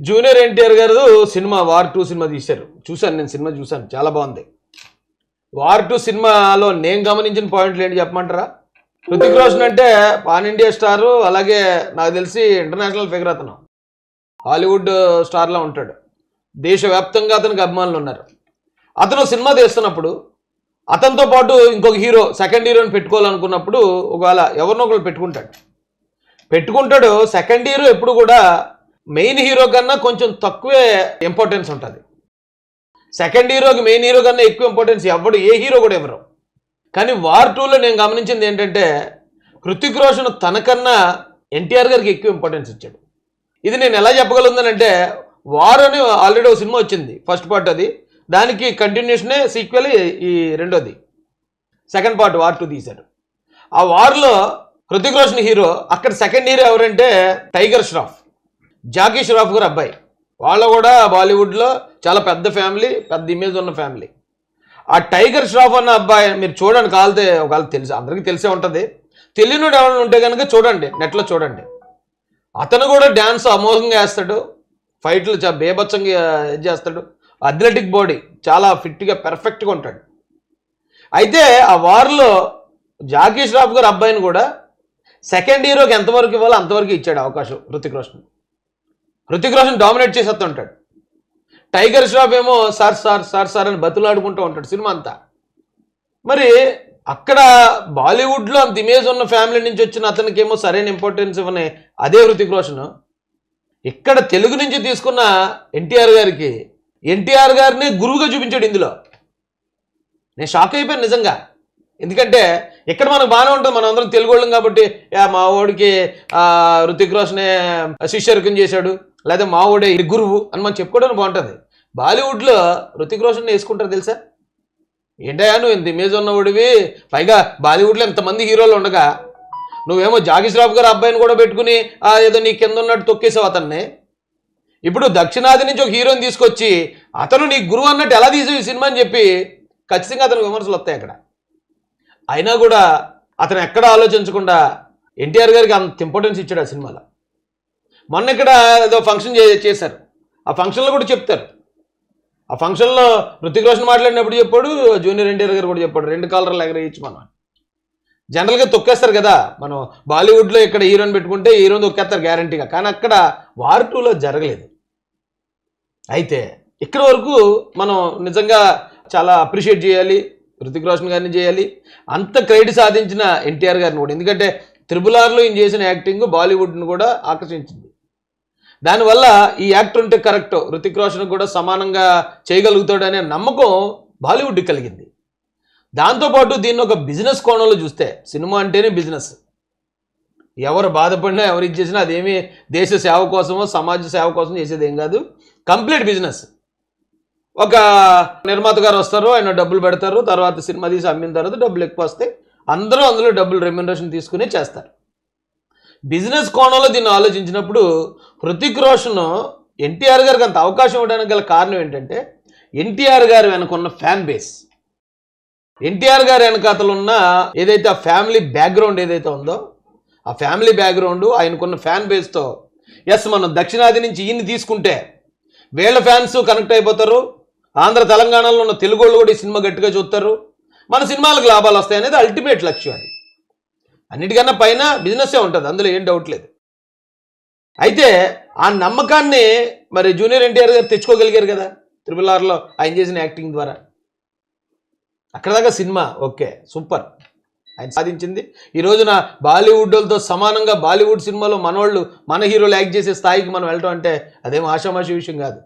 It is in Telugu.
జూనియర్ ఎన్టీఆర్ గారు సినిమా వార్ 2 సినిమా తీశారు. చూశాను, నేను సినిమా చూశాను, చాలా బాగుంది. వార్ 2 సినిమాలో నేను గమనించిన పాయింట్లు ఏంటి చెప్పమంటారా? హృతిక్ రోషన్ అంటే పాన్ ఇండియా స్టారు, అలాగే నాకు తెలిసి ఇంటర్నేషనల్ ఫిగర్. అతను హాలీవుడ్ స్టార్లా ఉంటాడు. దేశవ్యాప్తంగా అతనికి అభిమానులు ఉన్నారు. అతను సినిమా తీస్తున్నప్పుడు అతనితో పాటు ఇంకొక హీరో, సెకండ్ హీరోని పెట్టుకోవాలనుకున్నప్పుడు ఒకవేళ ఎవరినో ఒకరు పెట్టుకుంటాడు. సెకండ్ హీరో ఎప్పుడు కూడా మెయిన్ హీరో కన్నా కొంచెం తక్కువే ఇంపార్టెన్స్ ఉంటుంది. సెకండ్ హీరోకి మెయిన్ హీరో కన్నా ఎక్కువ ఇంపార్టెన్స్ ఏ హీరో కూడా ఇవ్వరు. కానీ వార్ 2లో నేను గమనించింది ఏంటంటే హృతిక్ రోషన్ తనకన్నా ఎన్టీఆర్ గారికి ఎక్కువ ఇంపార్టెన్స్ ఇచ్చాడు. ఇది నేను ఎలా చెప్పగలుగుతానంటే, వార్ అని ఆల్రెడీ ఒక సినిమా వచ్చింది, ఫస్ట్ పార్ట్. అది దానికి కంటిన్యూషనే సీక్వెల్ ఈ రెండోది, సెకండ్ పార్ట్ వార్ 2 తీశాడు. ఆ వార్లో హృతిక్ రోషన్ హీరో, అక్కడ సెకండ్ హీరో ఎవరంటే టైగర్ ష్రాఫ్, జాకీ ష్రాఫ్ గారు అబ్బాయి. వాళ్ళు కూడా బాలీవుడ్లో చాలా పెద్ద ఫ్యామిలీ, పెద్ద ఇమేజ్ ఉన్న ఫ్యామిలీ. ఆ టైగర్ ష్రాఫ్ అన్న అబ్బాయి మీరు చూడండి, కాలితే ఒకవేళ తెలుసు, అందరికీ తెలిసే ఉంటుంది. తెలియనివాడు ఎవరైనా ఉంటే కనుక చూడండి, నెట్లో చూడండి. అతను కూడా డ్యాన్స్ అమోఘంగా వేస్తాడు, ఫైట్లు చాలా బేభత్సంగా చేస్తాడు. అథ్లెటిక్ బాడీ, చాలా ఫిట్గా పర్ఫెక్ట్గా ఉంటాడు. అయితే ఆ వార్లో జాకీ ష్రాఫ్ గారు అబ్బాయిని కూడా సెకండ్ హీరోకి ఎంతవరకు ఇవ్వాలో అంతవరకు ఇచ్చాడు అవకాశం హృతిక్ రోషన్. హృతిక్ రోషన్ డామినేట్ చేసేస్తూ ఉంటాడు. టైగర్ ష్రాఫ్ ఏమో సార్ సార్ సార్ సార్ అని బతులాడుకుంటూ ఉంటాడు సినిమా అంతా. మరి అక్కడ బాలీవుడ్లో అంత ఇమేజ్ ఉన్న ఫ్యామిలీ నుంచి వచ్చిన అతనికి ఏమో సరైన ఇంపార్టెన్స్ ఇవ్వని అదే హృతిక్ రోషన్ ఇక్కడ తెలుగు నుంచి తీసుకున్న ఎన్టీఆర్ గారిని గురువుగా చూపించాడు ఇందులో. నేను షాక్ అయిపోయాను నిజంగా. ఎందుకంటే ఇక్కడ మనకు బాగానే ఉంటుంది, మనం అందరం తెలుగు వాళ్ళం కాబట్టి మా వాడికి హృతిక్ రోషనే శిష్యర్కం చేశాడు, లేదా మా వాడే గురువు అని మనం చెప్పుకోవడానికి బాగుంటుంది. బాలీవుడ్లో హృతిక్ రోషన్ వేసుకుంటారు తెలుసా? ఏంటయ్యా నువ్వు ఇంత ఇమేజ్ ఉన్నవాడివి, పైగా బాలీవుడ్లో ఎంతమంది హీరోలు ఉండగా నువ్వేమో జాకీ ష్రాఫ్ గారు అబ్బాయిని కూడా పెట్టుకుని ఏదో నీ కింద ఉన్నట్టు తొక్కేసావు అతన్ని. ఇప్పుడు దక్షిణాది నుంచి ఒక హీరోని తీసుకొచ్చి అతను నీ గురువు అన్నట్టు ఎలా తీసావు ఈ సినిమా అని చెప్పి ఖచ్చితంగా అతనికి విమర్శలు వస్తాయి అక్కడ. అయినా కూడా అతను ఎక్కడ ఆలోచించకుండా ఎన్టీఆర్ గారికి అంత ఇంపార్టెన్స్ ఇచ్చాడు ఆ సినిమాలో. మొన్న ఇక్కడ ఏదో ఫంక్షన్ చేశారు, ఆ ఫంక్షన్లో కూడా చెప్తారు. ఆ ఫంక్షన్లో హృతిక్ రోషన్ మాట్లాడినప్పుడు చెప్పాడు, జూనియర్ ఎన్టీఆర్ గారు కూడా చెప్పాడు, 2 కాలర్లు ఎగరేయచ్చు మనం. జనరల్గా తొక్కేస్తారు కదా మనం బాలీవుడ్లో, ఇక్కడ హీరోని పెట్టుకుంటే హీరోని తొక్కేస్తారు గ్యారంటీగా. కానీ అక్కడ వార్ 2లో జరగలేదు. అయితే ఇక్కడ వరకు మనం నిజంగా చాలా అప్రిషియేట్ చేయాలి, హృతిక్ రోషన్ గారిని చేయాలి. అంత క్రెడిట్ సాధించిన ఎన్టీఆర్ గారిని కూడా, ఎందుకంటే RRRలో ఈయన చేసిన యాక్టింగ్ బాలీవుడ్ను కూడా ఆకర్షించింది. దానివల్ల ఈ యాక్టర్ ఉంటే కరెక్ట్, హృతిక్ రోషన్ కూడా సమానంగా చేయగలుగుతాడు అనే నమ్మకం బాలీవుడ్కి కలిగింది. దాంతోపాటు దీన్ని ఒక బిజినెస్ కోణంలో చూస్తే, సినిమా అంటేనే బిజినెస్. ఎవరు బాధపడినా ఎవరు ఇచ్చేసినా అదేమీ దేశ సేవ కోసమో సమాజ సేవ కోసం చేసేది ఏం కాదు, కంప్లీట్ బిజినెస్. ఒక నిర్మాత గారు వస్తారు, ఆయన డబ్బులు పెడతారు, తర్వాత సినిమా తీసి అమ్మిన తర్వాత డబ్బులు ఎక్కువ వస్తాయి, అందరూ అందులో డబ్బులు రెమ్యునరేషన్ తీసుకుని చేస్తారు. బిజినెస్ కోణంలో దీన్ని ఆలోచించినప్పుడు హృతిక్ రోషన్ ఎన్టీఆర్ గారికి అంత అవకాశం ఇవ్వడానికి గల కారణం ఏంటంటే ఎన్టీఆర్ గారు వెనకున్న ఫ్యాన్ బేస్. ఎన్టీఆర్ గారి వెనకాతలు ఉన్న ఏదైతే ఆ ఫ్యామిలీ బ్యాక్గ్రౌండ్ ఏదైతే ఉందో, ఆ ఫ్యామిలీ బ్యాక్గ్రౌండ్, ఆయనకున్న ఫ్యాన్ బేస్తో మనం దక్షిణాది నుంచి ఈయన్ని తీసుకుంటే వీళ్ళ ఫ్యాన్స్ కనెక్ట్ అయిపోతారు, ఆంధ్ర తెలంగాణలో ఉన్న తెలుగు వాళ్ళు కూడా ఈ సినిమా గట్టిగా చూస్తారు, మన సినిమాలకు లాభాలు వస్తాయి అనేది అల్టిమేట్ లక్ష్యం. అది అన్నిటికన్నా పైన బిజినెస్సే ఉంటుంది, అందులో ఏం డౌట్ లేదు. అయితే ఆ నమ్మకాన్ని మరి జూనియర్ ఎన్టీఆర్ గారు తెచ్చుకోగలిగారు కదా RRRలో ఆయన చేసిన యాక్టింగ్ ద్వారా. అక్కడ దాకా సినిమా ఓకే, సూపర్, ఆయన సాధించింది. ఈ రోజున బాలీవుడ్ వాళ్ళతో సమానంగా బాలీవుడ్ సినిమాలో మనోళ్ళు, మన హీరోలు యాక్ట్ చేసే స్థాయికి మనం వెళ్ళటం అంటే అదేం ఆషామాషి విషయం కాదు.